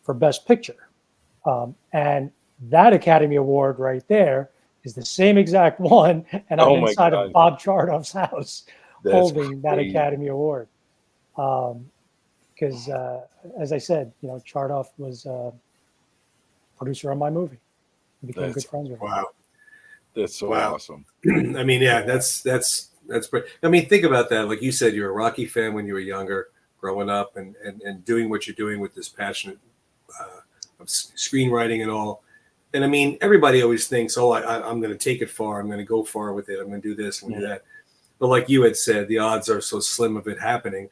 for Best Picture, and that Academy Award right there is the same exact one, and I'm inside of Bob Chardoff's house holding that Academy Award. Because, as I said, Chardoff was a producer on my movie. We became good friends with him. Wow. That's so awesome. I mean, that's great. I mean, think about that. Like you said, you're a Rocky fan when you were younger, growing up, and doing what you're doing with this passion of screenwriting and all. And I mean, everybody always thinks, oh, I'm going to take it far. I'm going to go far with it. I'm going to do this and do that. But like you had said, the odds are so slim of it happening.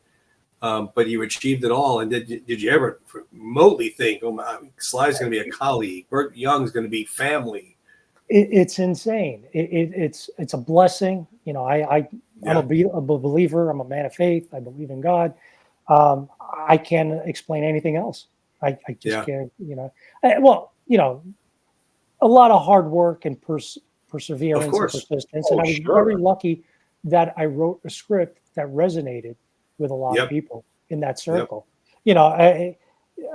But you achieved it all. And did you ever remotely think, oh, Sly's going to be a colleague, Burt Young's going to be family? It's insane. It's a blessing. You know, I'm a believer. I'm a man of faith. I believe in God. I can't explain anything else. I just can't. You know, well, you know, a lot of hard work and perseverance and persistence. And I was very lucky that I wrote a script that resonated with a lot of people in that circle. You know,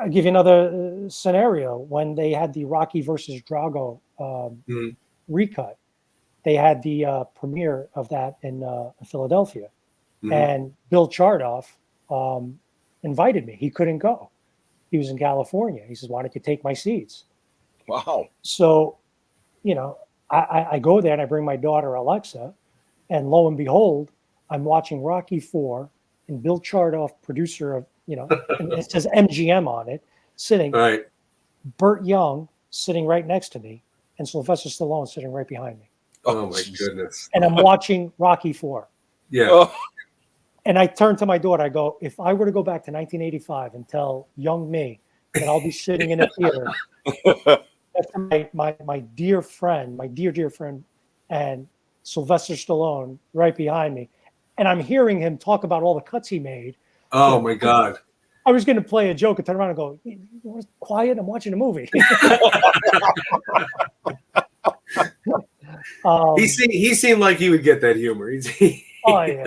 I'll give you another scenario. When they had the Rocky versus Drago recut, they had the premiere of that in Philadelphia, and Bill Chardoff invited me. He couldn't go. He was in California. He says, "Why don't you take my seats?" Wow. So, you know, I go there and I bring my daughter Alexa, and lo and behold, I'm watching Rocky IV, and Bill Chardoff, producer of, you know, and it says MGM on it, sitting. Right. Burt Young sitting right next to me, and Sylvester Stallone sitting right behind me. Oh my goodness. And I'm watching Rocky IV. Yeah. And I turned to my daughter. I go, if I were to go back to 1985 and tell young me that I'll be sitting in a theater that's my dear friend, my dear friend, and Sylvester Stallone right behind me, and I'm hearing him talk about all the cuts he made. Oh my God. I was going to play a joke and turn around and go, quiet, I'm watching a movie. He seemed like he would get that humor. Oh yeah.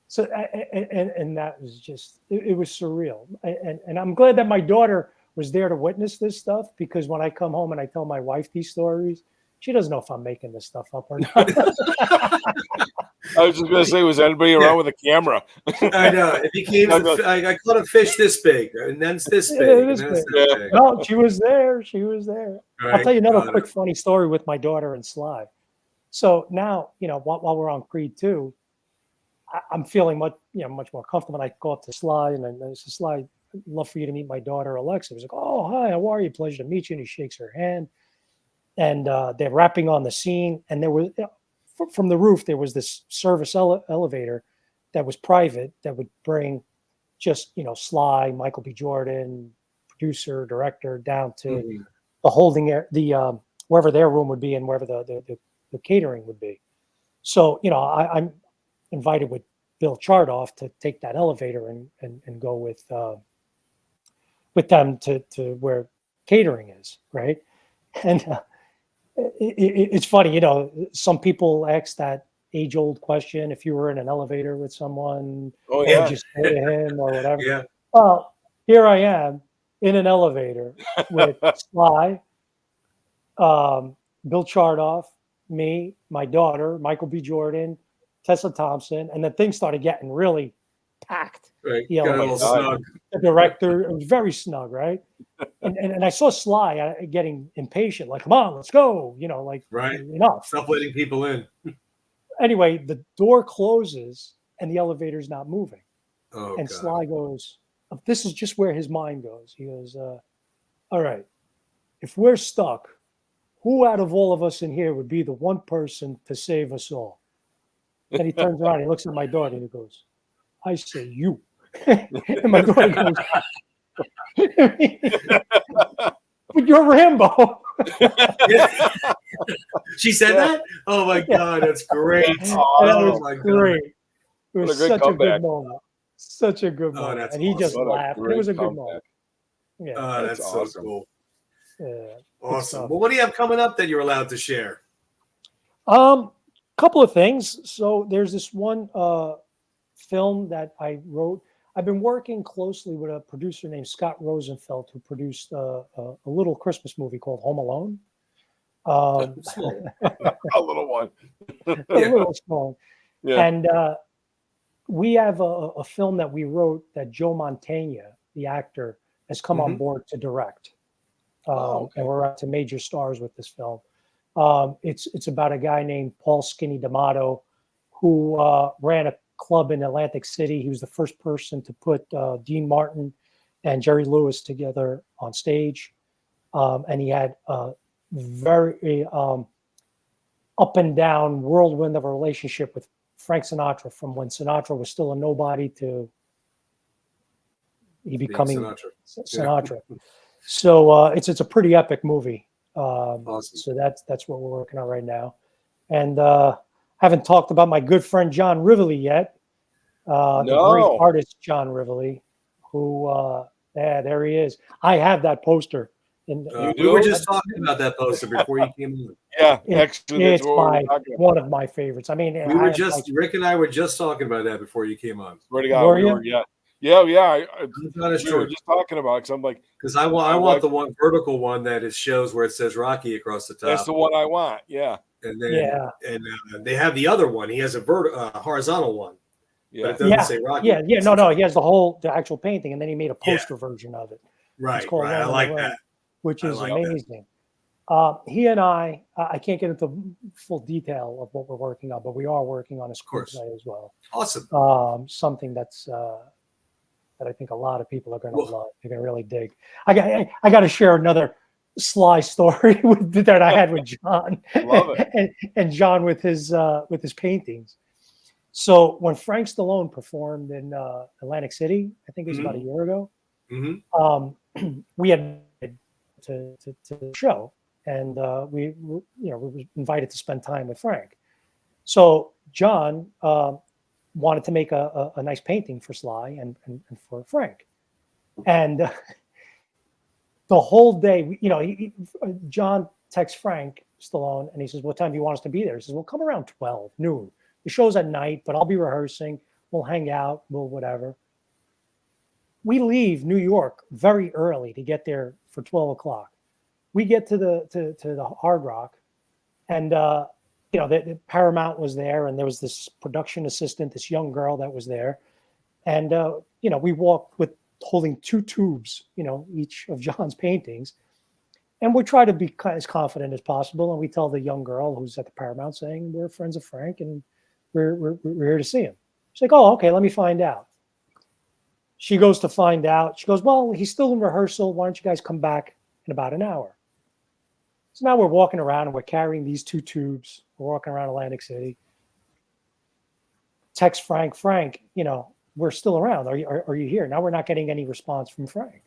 So and that was just, it was surreal. And I'm glad that my daughter was there to witness this stuff, because when I come home and I tell my wife these stories, she doesn't know if I'm making this stuff up or not. I was just going to say, was anybody around with a camera? I know. It became, I caught a fish this big, and then it's this big. No, she was there. She was there. Right. I'll tell you another quick funny story with my daughter and Sly. So now, you know, while we're on Creed 2, I'm feeling much more comfortable. And I go up to Sly and I said, Sly, I'd love for you to meet my daughter, Alexa. He was like, oh, hi, how are you? Pleasure to meet you. And he shakes her hand. And they're rapping on the scene. And there was, from the roof, there was this service elevator that was private that would bring just, you know, Sly, Michael B. Jordan, producer, director, down to the holding air, the wherever their room would be and wherever the catering would be. So, you know, I'm invited with Bill Chardoff to take that elevator and go with them to where catering is, right? And it's funny, you know, some people ask that age-old question: if you were in an elevator with someone, would you say to him or whatever? Yeah. Well, here I am in an elevator with Sly, Bill Chardoff, me, my daughter, Michael B. Jordan, Tessa Thompson, and then things started getting really packed. Right. The director, it was very snug, right? And I saw Sly getting impatient, like, come on, let's go, you know, like, enough. Stop letting people in. Anyway, the door closes and the elevator's not moving. Oh, and God. Sly goes, this is just where his mind goes. He goes, all right, if we're stuck, who out of all of us in here would be the one person to save us all? And he turns around, he looks at my daughter, and he goes, I say you. And my daughter goes, but you're Rambo. She said that? Oh my God, that's great. Oh my God. It was such comeback. A good moment. Such a good moment. And he just laughed. It was a good moment. Yeah, that's awesome. So cool. Yeah, awesome. Well, what do you have coming up that you're allowed to share? Couple of things. So there's this one film that I wrote. I've been working closely with a producer named Scott Rosenfeld, who produced a little Christmas movie called Home Alone. A little one. A little small. Yeah. And we have a film that we wrote that Joe Mantegna, the actor, has come on board to direct. And we're up to major stars with this film. It's about a guy named Paul Skinny D'Amato, who ran a club in Atlantic City. He was the first person to put Dean Martin and Jerry Lewis together on stage. And he had a very up and down whirlwind of a relationship with Frank Sinatra, from when Sinatra was still a nobody to he becoming Sinatra. Yeah. So it's a pretty epic movie. Awesome. So that's what we're working on right now. And haven't talked about my good friend John Rivoli yet. The great artist John Rivoli, who there he is. I have that poster. We were just talking about that poster before you came in. Yeah, actually, it's one of my favorites. I mean, Rick and I were just talking about that before you came on. Swear to God, we were, yeah. We were just talking about it because I'm like, because I want the one vertical one that it shows where it says Rocky across the top. That's the one I want. Yeah. And then they have the other one. He has a horizontal one. Yeah. But it doesn't say Rocky. Yeah. No. He has the actual painting, and then he made a poster version of it. Right. I like that. Which is amazing. He and I can't get into full detail of what we're working on, but we are working on a screenplay as well. Awesome. Something that's that I think a lot of people are going to love. They're going to really dig. I got to share another Sly story that I had with John. Love it. and John with his paintings. So when Frank Stallone performed in Atlantic City, I think it was about a year ago. We had to the show, and we were invited to spend time with Frank. So John wanted to make a nice painting for Sly and for Frank, and the whole day, John texts Frank Stallone and he says, "What time do you want us to be there?" He says, "Well, come around 12 noon. The show's at night, but I'll be rehearsing. We'll hang out. We'll whatever." We leave New York very early to get there for 12 o'clock. We get to the Hard Rock, and the Paramount was there, and there was this production assistant, this young girl that was there, and we walked with holding 2 tubes, each of John's paintings, and we try to be as confident as possible, and we tell the young girl who's at the Paramount saying we're friends of Frank and we're here to see him. She's like, "Oh, okay, let me find out." She goes to find out. She goes, "Well, he's still in rehearsal. Why don't you guys come back in about an hour?" So now we're walking around and we're carrying these 2 tubes. We're walking around Atlantic City. Text Frank, we're still around. Are you here? Now we're not getting any response from Frank.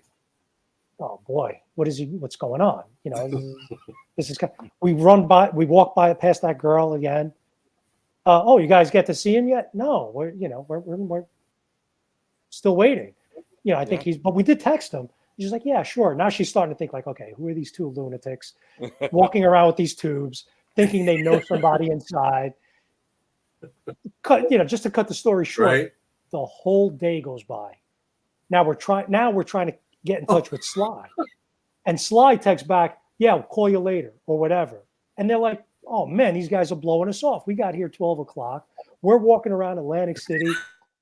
Oh boy, what's going on? This is we walk past that girl again. Oh, you guys get to see him yet? No, we're still waiting. I think but we did text him. She's like, "Yeah, sure." Now she's starting to think like, okay, who are these 2 lunatics walking around with these tubes, thinking they know somebody inside? Just to cut the story short, right. The whole day goes by. Now we're trying to get in touch with Sly, and Sly texts back, "Yeah, we'll call you later," or whatever. And they're like, "Oh man, these guys are blowing us off. We got here 12 o'clock. We're walking around Atlantic City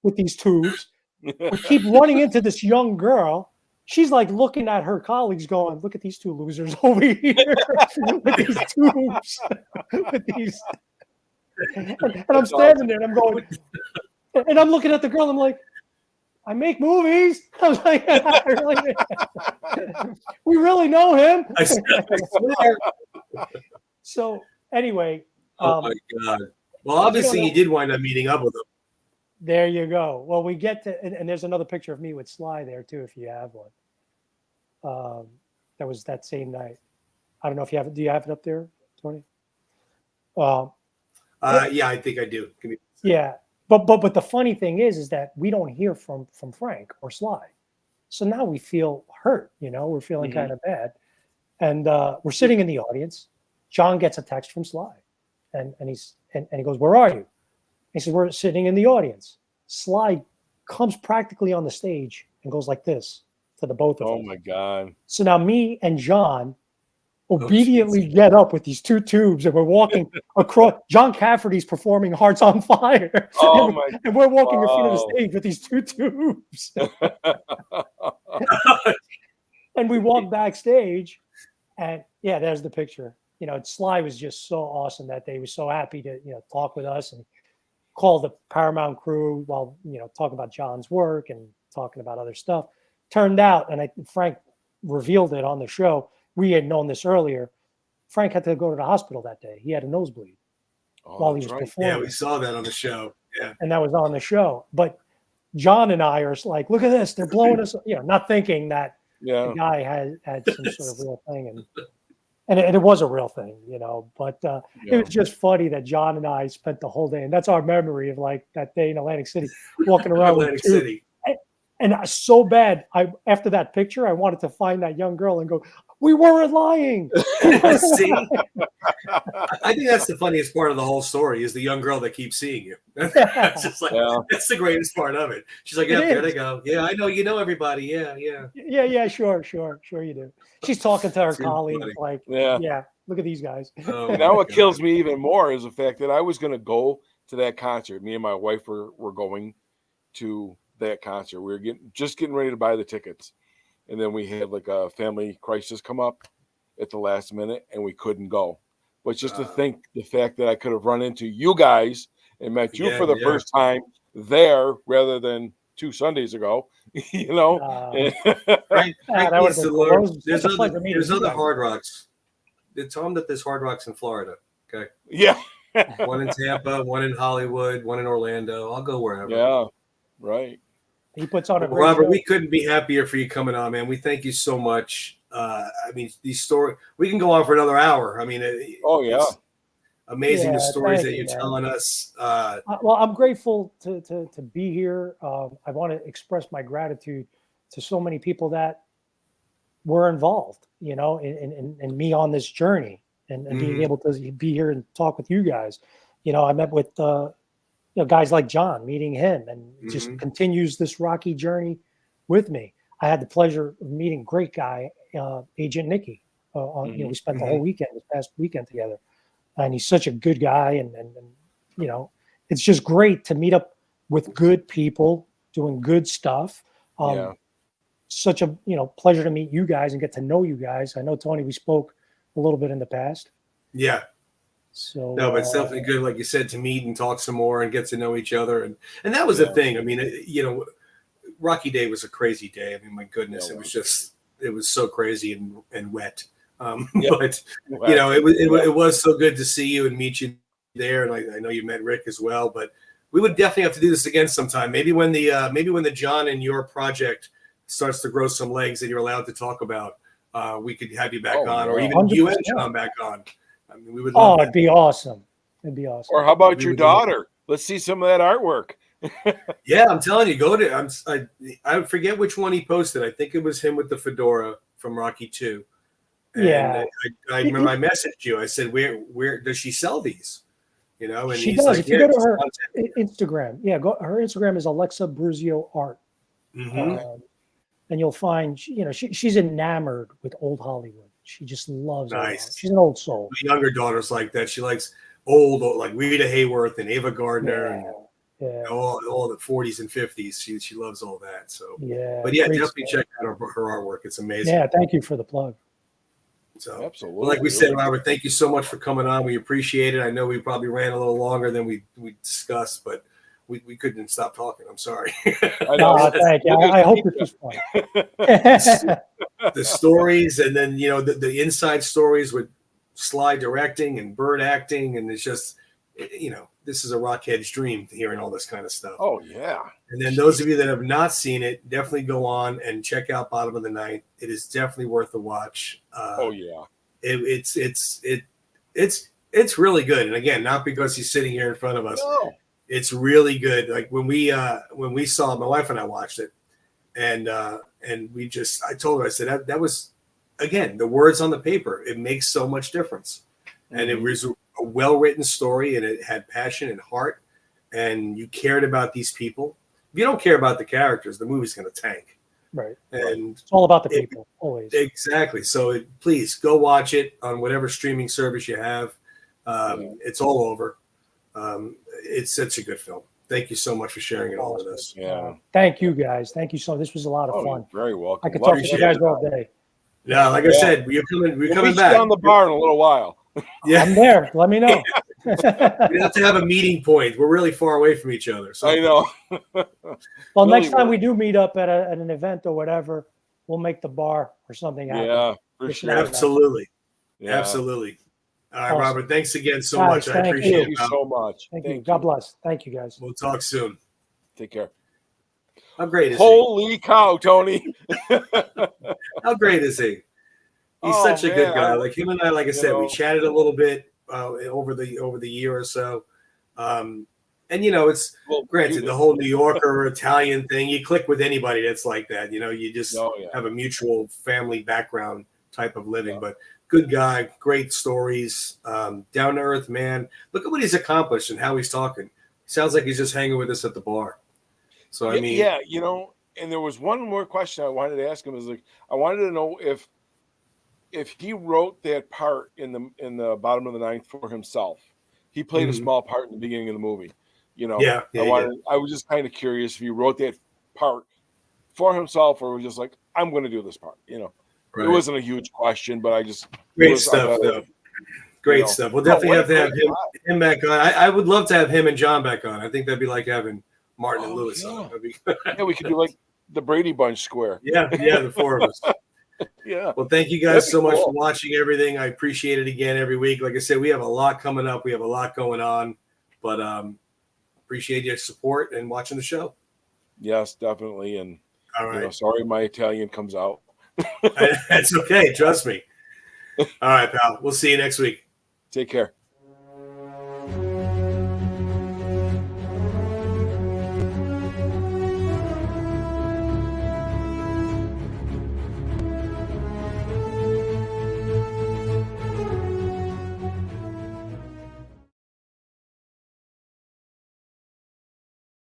with these tubes. We keep running into this young girl. She's like looking at her colleagues going, look at these 2 losers over here with these tubes." with these. And I'm standing there and I'm going, and I'm looking at the girl. I'm like, "I make movies." I was like, "We really know him." I swear. So anyway. Oh my God. Well, obviously you did wind up meeting up with him. There you go. Well, we get to, and there's another picture of me with Sly there too, if you have one. That was that same night. I don't know if you have it. Do you have it up there, Tony? Yeah, I think I do. Yeah, but the funny thing is that we don't hear from Frank or Sly, so now we feel hurt. We're feeling kind of bad, and we're sitting in the audience. John gets a text from Sly, and he goes, "Where are you?" He says, "We're sitting in the audience." Sly comes practically on the stage and goes like this to the both of us. Oh my God. So now me and John obediently get up with these 2 tubes and we're walking across. John Cafferty's performing Hearts on Fire. Oh and we're walking in front of the stage with these 2 tubes. And we walk backstage and there's the picture. Sly was just so awesome that day. He was so happy to, talk with us and call the Paramount crew while, talking about John's work and talking about other stuff. Turned out, and Frank revealed it on the show, we had known this earlier, Frank had to go to the hospital that day. He had a nosebleed while he was performing. Yeah, we saw that on the show. Yeah. And that was on the show. But John and I are like, look at this. They're blowing us, not thinking that the guy had some sort of real thing. And And it was a real thing, but it was just funny that John and I spent the whole day, and that's our memory of like that day in Atlantic City, walking around Atlantic City. And so bad, after that picture, I wanted to find that young girl and go, we weren't lying. See? I think that's the funniest part of the whole story is the young girl that keeps seeing you. It's just like, that's the greatest part of it. She's like, yeah, there they go. Yeah, I know, everybody. Yeah. Yeah, sure you do. She's talking to her colleagues like, yeah, look at these guys. And now what kills me even more is the fact that I was going to go to that concert. Me and my wife were going to that concert. We were just getting ready to buy the tickets. And then we had like a family crisis come up at the last minute and we couldn't go. But just to think the fact that I could have run into you guys and met you for the first time there rather than 2 Sundays ago, Right. There's other Hard Rocks. Tell them that there's Hard Rocks in Florida. Okay. Yeah. One in Tampa, one in Hollywood, one in Orlando. I'll go wherever. Yeah. Right. He puts on a great Robert, show. we couldn't be happier for you coming on, man. We thank you so much. These stories, we can go on for another hour. I mean, it's amazing the stories that you're telling us. Well, I'm grateful to be here. I want to express my gratitude to so many people that were involved, in me on this journey and being able to be here and talk with you guys. I met with guys like John, meeting him, and just continues this rocky journey with me. I had the pleasure of meeting a great guy, Agent Nicky. We spent the whole weekend, this past weekend together, and he's such a good guy. And it's just great to meet up with good people doing good stuff. Such a pleasure to meet you guys and get to know you guys. I know, Tony, we spoke a little bit in the past. Yeah. So no, but it's definitely good, like you said, to meet and talk some more and get to know each other. And that was the thing. I mean, Rocky Day was a crazy day. I mean, my goodness, it was so crazy and wet. But it was so good to see you and meet you there. And I know you met Rick as well, but we would definitely have to do this again sometime. Maybe when the John and your project starts to grow some legs that you're allowed to talk about, we could have you back on, or even 100%. You and John back on. I mean, we would love it'd be awesome. It'd be awesome. Or how about your daughter? Let's see some of that artwork. Yeah, I'm telling you, go to. I forget which one he posted. I think it was him with the fedora from Rocky 2. And I remember I messaged you. I said, "Where does she sell these?" And she does. Like, if you go to her Instagram, her Instagram is Alexa Bruzio Art, and you'll find she's enamored with old Hollywood. She just loves it. She's an old soul. My younger daughter's like that. She likes old like Rita Hayworth and Ava Gardner and all the 40s and 50s. She loves all that. So definitely check out her artwork. It's amazing. Yeah, thank you for the plug. So absolutely. Well, like we said, Robert, thank you so much for coming on. We appreciate it. I know we probably ran a little longer than we discussed, but we couldn't stop talking. I'm sorry. Thank you. I hope this was fun. The stories, and then the inside stories with Sly directing and Burt acting, and it's just this is a rockhead's dream, hearing all this kind of stuff. Oh yeah. And then those of you that have not seen it, definitely go on and check out Bottom of the Ninth. It is definitely worth the watch. It's really good, and again, not because he's sitting here in front of us. No. It's really good. Like when we saw it, my wife and I watched it, and I told her, I said that was, again, the words on the paper. It makes so much difference, and it was a well-written story, and it had passion and heart, and you cared about these people. If you don't care about the characters, the movie's going to tank. Right. And it's all about the people, always. Exactly. So please go watch it on whatever streaming service you have. It's all over. It's such a good film. Thank you so much for sharing it all with us. Yeah. Thank you guys. Thank you so much. This was a lot of fun. You're very welcome. I could talk to you guys all day. Yeah, like I said, we're coming back. Down the bar in a little while. Yeah, I'm there. Let me know. We have to have a meeting point. We're really far away from each other. So. I know. Well, next time we do meet up at an event or whatever, we'll make the bar or something happen. Yeah, for sure. Absolutely. Yeah. Absolutely. All right, Robert, thanks again so much. I appreciate you so much. Thank you. God bless. Thank you, guys. We'll talk soon. Take care. How great is Holy cow, Tony. How great is he? He's such a good man, guy. Like him and I, like I said, we know. chatted a little bit over the year or so. And it's granted the whole New Yorker Italian thing. You click with anybody that's like that. You just have a mutual family background type of living. But good guy, great stories, down to earth man. Look at what he's accomplished and how he's talking. Sounds like he's just hanging with us at the bar. So I mean, yeah, and there was one more question I wanted to ask him. Is like I wanted to know if he wrote that part in the bottom of the ninth for himself. He played a small part in the beginning of the movie. I was just kind of curious if he wrote that part for himself or was just like, I'm going to do this part. Right. It wasn't a huge question, but I just great stuff though. Great stuff. We'll definitely have to have him back on. I would love to have him and John back on. I think that'd be like having Martin and Lewis on. We could do like the Brady Bunch square. Yeah, the four of us. Yeah. Well, thank you guys so much for watching everything. I appreciate it again every week. Like I said, we have a lot coming up. We have a lot going on, but appreciate your support and watching the show. Yes, definitely. And all right. Sorry my Italian comes out. That's okay. Trust me. All right, pal. We'll see you next week. Take care.